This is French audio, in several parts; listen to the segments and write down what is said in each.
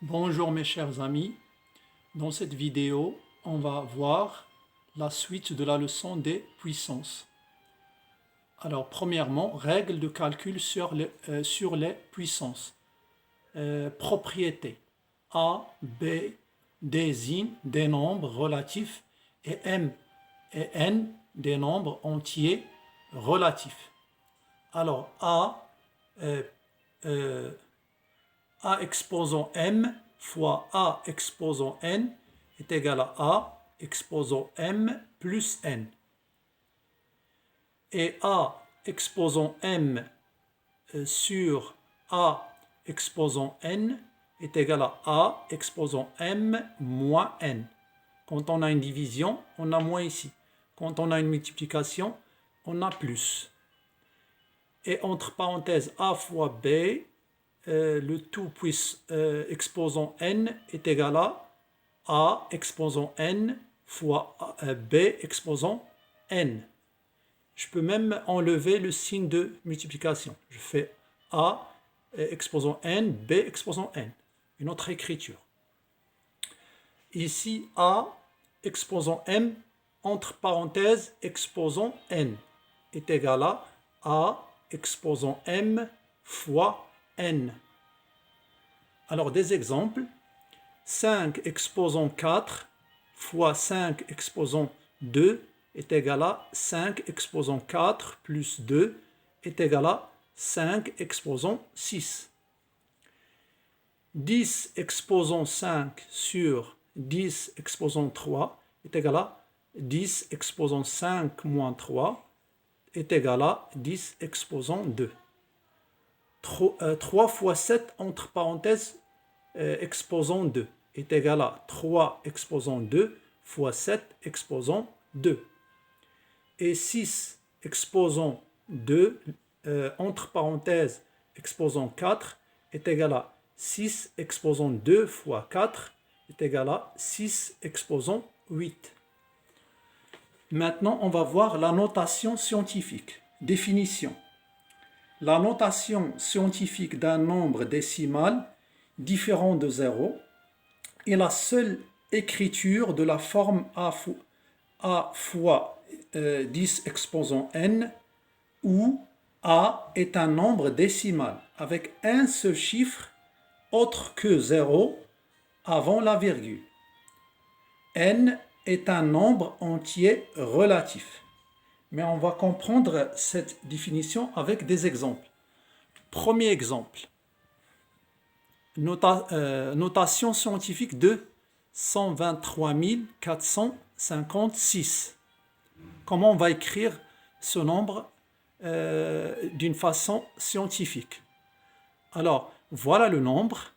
Bonjour mes chers amis, dans cette vidéo, on va voir la suite de la leçon des puissances. Alors premièrement, règles de calcul sur les puissances. Propriété. A, B désignent des nombres relatifs et M et N des nombres entiers relatifs. Alors euh, euh, A exposant M fois A exposant N est égal à A exposant M plus N. Et A exposant M sur A exposant N est égal à A exposant M moins N. Quand on a une division, on a moins ici. Quand on a une multiplication, on a plus. Et entre parenthèses A fois B, le tout exposant n est égal à A exposant n fois B exposant n. Je peux même enlever le signe de multiplication. Je fais A exposant n, B exposant n. Une autre écriture. Ici, A exposant m, entre parenthèses, exposant n, est égal à A exposant m fois n. Alors des exemples, 5 exposant 4 fois 5 exposant 2 est égal à 5 exposant 4 plus 2 est égal à 5 exposant 6. 10 exposant 5 sur 10 exposant 3 est égal à 10 exposant 5 moins 3 est égal à 10 exposant 2. 3 fois 7 entre parenthèses exposant 2 est égal à 3 exposant 2 fois 7 exposant 2. Et 6 exposant 2 entre parenthèses exposant 4 est égal à 6 exposant 2 fois 4 est égal à 6 exposant 8. Maintenant, on va voir la notation scientifique. Définition. La notation scientifique d'un nombre décimal différent de 0 est la seule écriture de la forme A fois 10 exposant n où A est un nombre décimal avec un seul chiffre autre que 0 avant la virgule. N est un nombre entier relatif. Mais on va comprendre cette définition avec des exemples. Premier exemple. Notation scientifique de 123 456. Comment on va écrire ce nombre d'une façon scientifique? Alors, voilà le nombre.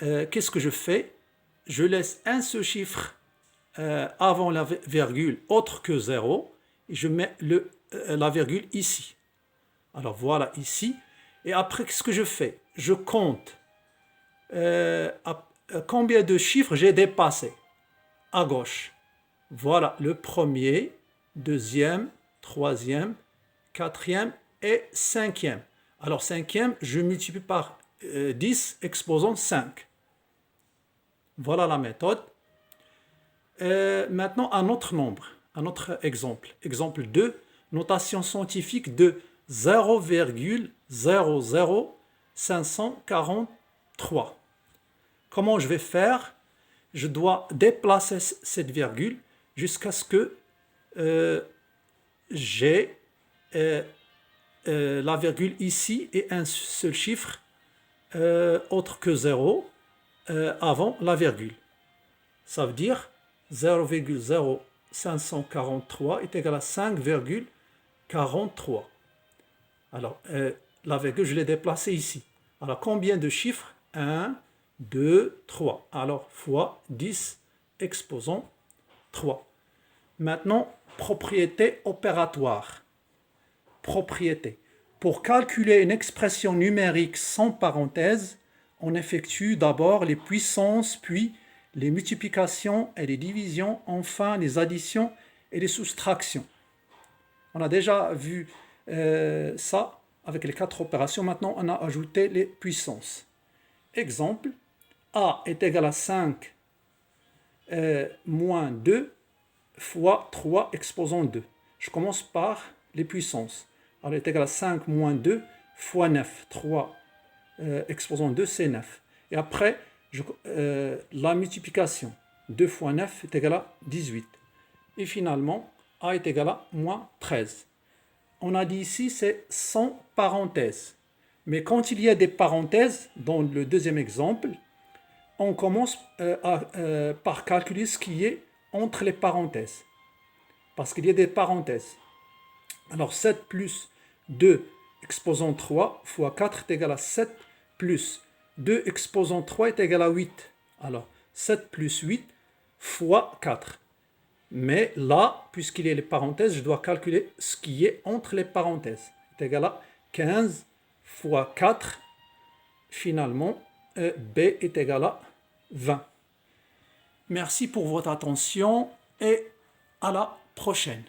Qu'est-ce que je fais? Je laisse un seul chiffre avant la virgule autre que 0 et je mets la virgule ici. Alors voilà ici. Et après, qu'est-ce que je fais? Je compte combien de chiffres j'ai dépassé à gauche. Voilà le premier, deuxième, troisième, quatrième et cinquième. Alors cinquième, je multiplie par 10 exposant 5. Voilà la méthode. Maintenant, un autre nombre, un autre exemple. Exemple 2, notation scientifique de 0,00543. Comment je vais faire? Je dois déplacer cette virgule jusqu'à ce que j'ai la virgule ici et un seul chiffre autre que 0 avant la virgule. Ça veut dire 0,0543 est égal à 5,43. Alors, la virgule, je l'ai déplacée ici. Alors, combien de chiffres? 1, 2, 3. Alors, fois 10 exposant 3. Maintenant, propriété opératoire. Propriété. Pour calculer une expression numérique sans parenthèse, on effectue d'abord les puissances, puis les multiplications et les divisions, enfin les additions et les soustractions. On a déjà vu ça avec les 4 opérations. Maintenant, on a ajouté les puissances. Exemple, A est égal à 5 moins 2 fois 3 exposant 2. Je commence par les puissances. Alors, elle est égale à 5 moins 2 fois 9. 3 exposant 2, c'est 9. Et après, la multiplication. 2 fois 9 est égal à 18. Et finalement, A est égal à moins 13. On a dit ici, c'est sans parenthèse. Mais quand il y a des parenthèses, dans le deuxième exemple, on commence par calculer ce qui est entre les parenthèses. Parce qu'il y a des parenthèses. Alors 7 plus 2 exposant 3 fois 4 est égal à 7 plus 2 exposant 3 est égal à 8. Alors 7 plus 8 fois 4. Mais là, puisqu'il y a les parenthèses, je dois calculer ce qui est entre les parenthèses. C'est égal à 15 fois 4. Finalement, B est égal à 20. Merci pour votre attention et à la prochaine.